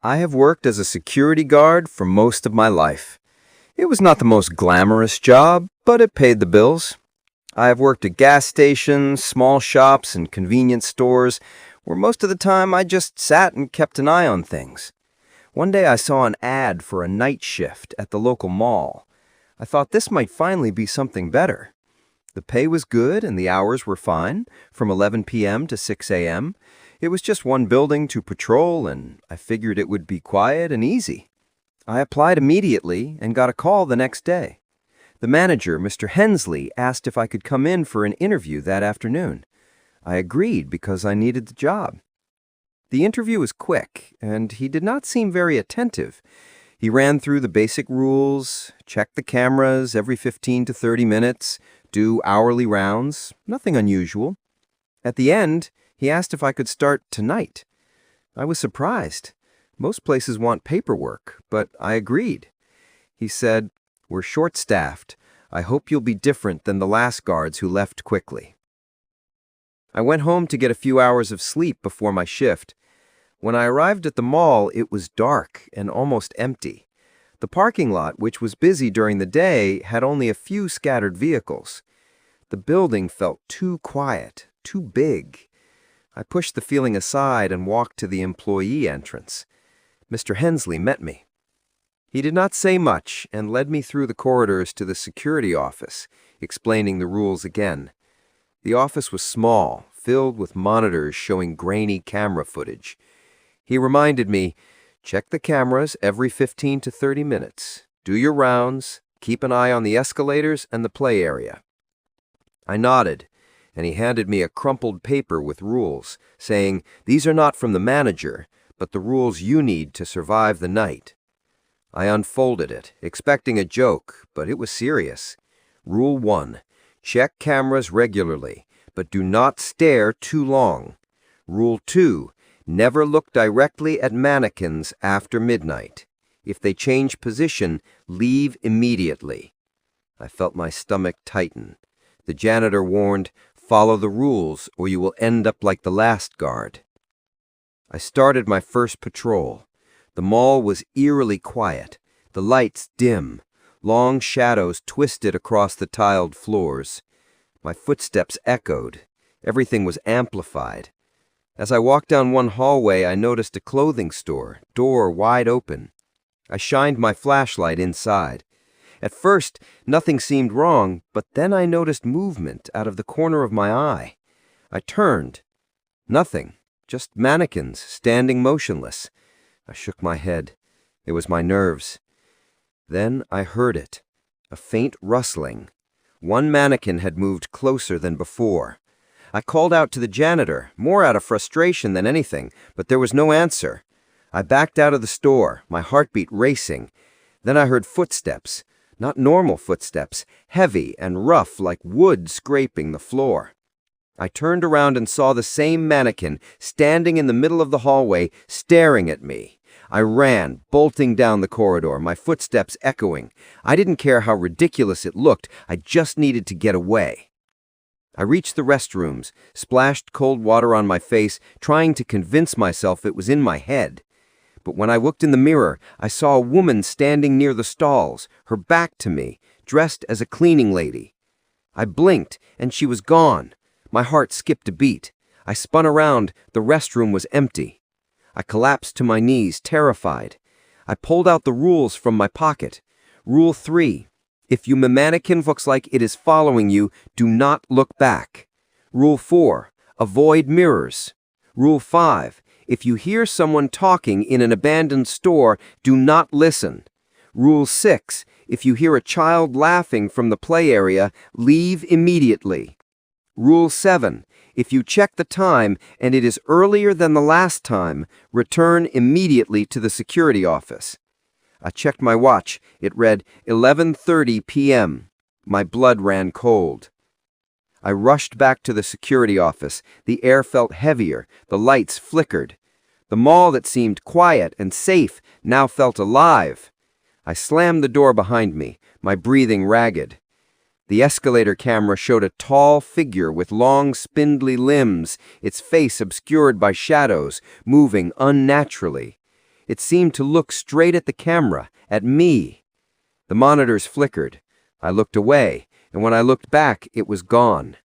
I have worked as a security guard for most of my life. It was not the most glamorous job, but it paid the bills. I have worked at gas stations, small shops, and convenience stores, where most of the time I just sat and kept an eye on things. One day I saw an ad for a night shift at the local mall. I thought this might finally be something better. The pay was good and the hours were fine, from 11 p.m. to 6 a.m. It was just one building to patrol, and I figured it would be quiet and easy. I applied immediately and got a call the next day. The manager, Mr. Hensley, asked if I could come in for an interview that afternoon. I agreed because I needed the job. The interview was quick, and he did not seem very attentive. He ran through the basic rules, checked the cameras every 15 to 30 minutes, do hourly rounds, nothing unusual. At the end, he asked if I could start tonight. I was surprised. Most places want paperwork, but I agreed. He said, "We're short-staffed. I hope you'll be different than the last guards who left quickly." I went home to get a few hours of sleep before my shift. When I arrived at the mall, it was dark and almost empty. The parking lot, which was busy during the day, had only a few scattered vehicles. The building felt too quiet, too big. I pushed the feeling aside and walked to the employee entrance. Mr. Hensley met me. He did not say much and led me through the corridors to the security office, explaining the rules again. The office was small, filled with monitors showing grainy camera footage. He reminded me, check the cameras every 15 to 30 minutes, do your rounds, keep an eye on the escalators and the play area. I nodded, and he handed me a crumpled paper with rules, saying, "These are not from the manager, but the rules you need to survive the night." I unfolded it, expecting a joke, but it was serious. Rule 1. Check cameras regularly, but do not stare too long. Rule 2. Never look directly at mannequins after midnight. If they change position, leave immediately. I felt my stomach tighten. The janitor warned, "Follow the rules, or you will end up like the last guard." I started my first patrol. The mall was eerily quiet, the lights dim, long shadows twisted across the tiled floors. My footsteps echoed. Everything was amplified. As I walked down one hallway, I noticed a clothing store, door wide open. I shined my flashlight inside. At first, nothing seemed wrong, but then I noticed movement out of the corner of my eye. I turned. Nothing, just mannequins standing motionless. I shook my head. It was my nerves. Then I heard it, a faint rustling. One mannequin had moved closer than before. I called out to the janitor, more out of frustration than anything, but there was no answer. I backed out of the store, my heartbeat racing. Then I heard footsteps. Not normal footsteps, heavy and rough like wood scraping the floor. I turned around and saw the same mannequin standing in the middle of the hallway, staring at me. I ran, bolting down the corridor, my footsteps echoing. I didn't care how ridiculous it looked, I just needed to get away. I reached the restrooms, splashed cold water on my face, trying to convince myself it was in my head. But when I looked in the mirror, I saw a woman standing near the stalls, her back to me, dressed as a cleaning lady. I blinked, and she was gone. My heart skipped a beat. I spun around. The restroom was empty. I collapsed to my knees, terrified. I pulled out the rules from my pocket. Rule 3. If your mannequin looks like it is following you, do not look back. Rule 4. Avoid mirrors. Rule 5. If you hear someone talking in an abandoned store, do not listen. Rule 6. If you hear a child laughing from the play area, leave immediately. Rule 7. If you check the time and it is earlier than the last time, return immediately to the security office. I checked my watch. It read 11:30 p.m. My blood ran cold. I rushed back to the security office. The air felt heavier. The lights flickered. The mall that seemed quiet and safe now felt alive. I slammed the door behind me, my breathing ragged. The escalator camera showed a tall figure with long, spindly limbs, its face obscured by shadows, moving unnaturally. It seemed to look straight at the camera, at me. The monitors flickered. I looked away, and when I looked back, it was gone.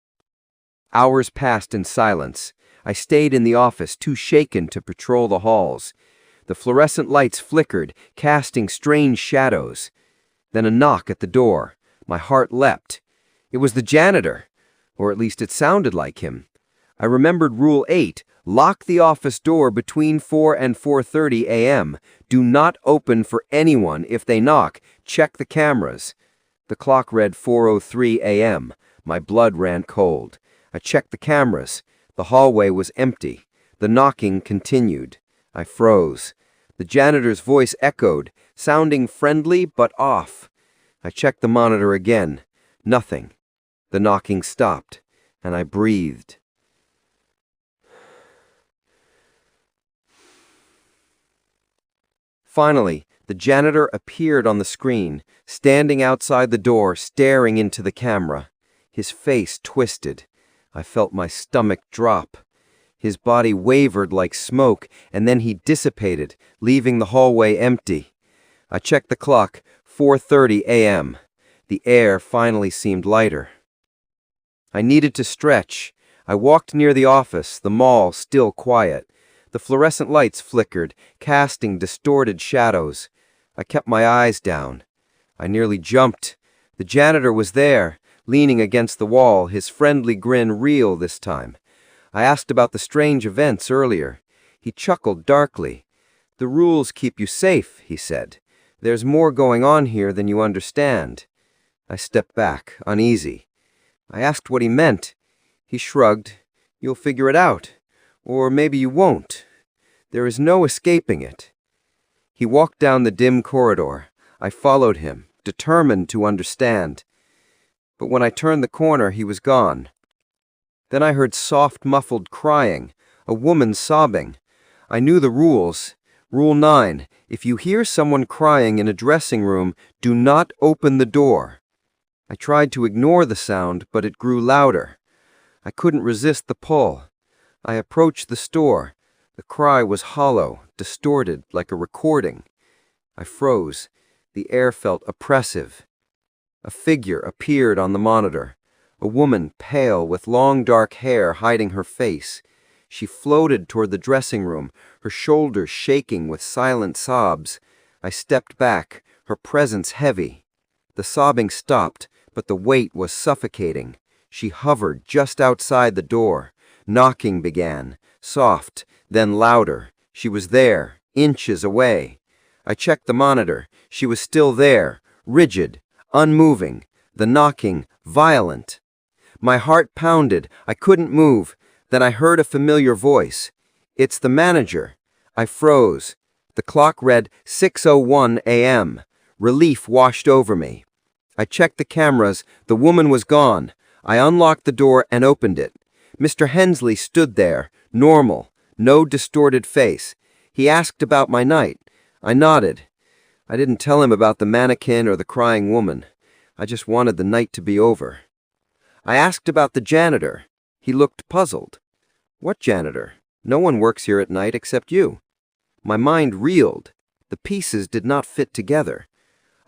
Hours passed in silence. I stayed in the office, too shaken to patrol the halls. The fluorescent lights flickered, casting strange shadows. Then a knock at the door. My heart leapt. It was the janitor, or at least it sounded like him. I remembered Rule 8, lock the office door between 4 and 4:30 a.m. Do not open for anyone if they knock. Check the cameras. The clock read 4:03 a.m. My blood ran cold. I checked the cameras. The hallway was empty. The knocking continued. I froze. The janitor's voice echoed, sounding friendly but off. I checked the monitor again. Nothing. The knocking stopped, and I breathed. Finally, the janitor appeared on the screen, standing outside the door, staring into the camera. His face twisted. I felt my stomach drop. His body wavered like smoke, and then he dissipated, leaving the hallway empty. I checked the clock, 4:30 a.m. The air finally seemed lighter. I needed to stretch. I walked near the office, the mall still quiet. The fluorescent lights flickered, casting distorted shadows. I kept my eyes down. I nearly jumped. The janitor was there, leaning against the wall, his friendly grin real this time. I asked about the strange events earlier. He chuckled darkly. "The rules keep you safe," he said. "There's more going on here than you understand." I stepped back, uneasy. I asked what he meant. He shrugged. "You'll figure it out. Or maybe you won't. There is no escaping it." He walked down the dim corridor. I followed him, determined to understand. But when I turned the corner, he was gone. Then I heard soft, muffled crying, a woman sobbing. I knew the rules. Rule 9, if you hear someone crying in a dressing room, do not open the door. I tried to ignore the sound, but it grew louder. I couldn't resist the pull. I approached the store. The cry was hollow, distorted, like a recording. I froze. The air felt oppressive. A figure appeared on the monitor. A woman, pale, with long dark hair hiding her face. She floated toward the dressing room, her shoulders shaking with silent sobs. I stepped back, her presence heavy. The sobbing stopped, but the weight was suffocating. She hovered just outside the door. Knocking began, soft, then louder. She was there, inches away. I checked the monitor. She was still there, rigid, unmoving. The knocking, violent. My heart pounded. I couldn't move. Then I heard a familiar voice. "It's the manager." I froze. The clock read 6:01 a.m. Relief washed over me. I checked the cameras. The woman was gone. I unlocked the door and opened it. Mr. Hensley stood there, normal, no distorted face. He asked about my night. I nodded. I didn't tell him about the mannequin or the crying woman. I just wanted the night to be over. I asked about the janitor. He looked puzzled. "What janitor? No one works here at night except you." My mind reeled. The pieces did not fit together.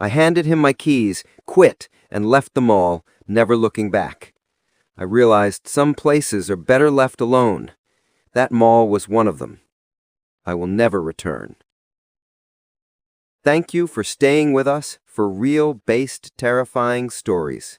I handed him my keys, quit, and left the mall, never looking back. I realized some places are better left alone. That mall was one of them. I will never return. Thank you for staying with us for real-based terrifying stories.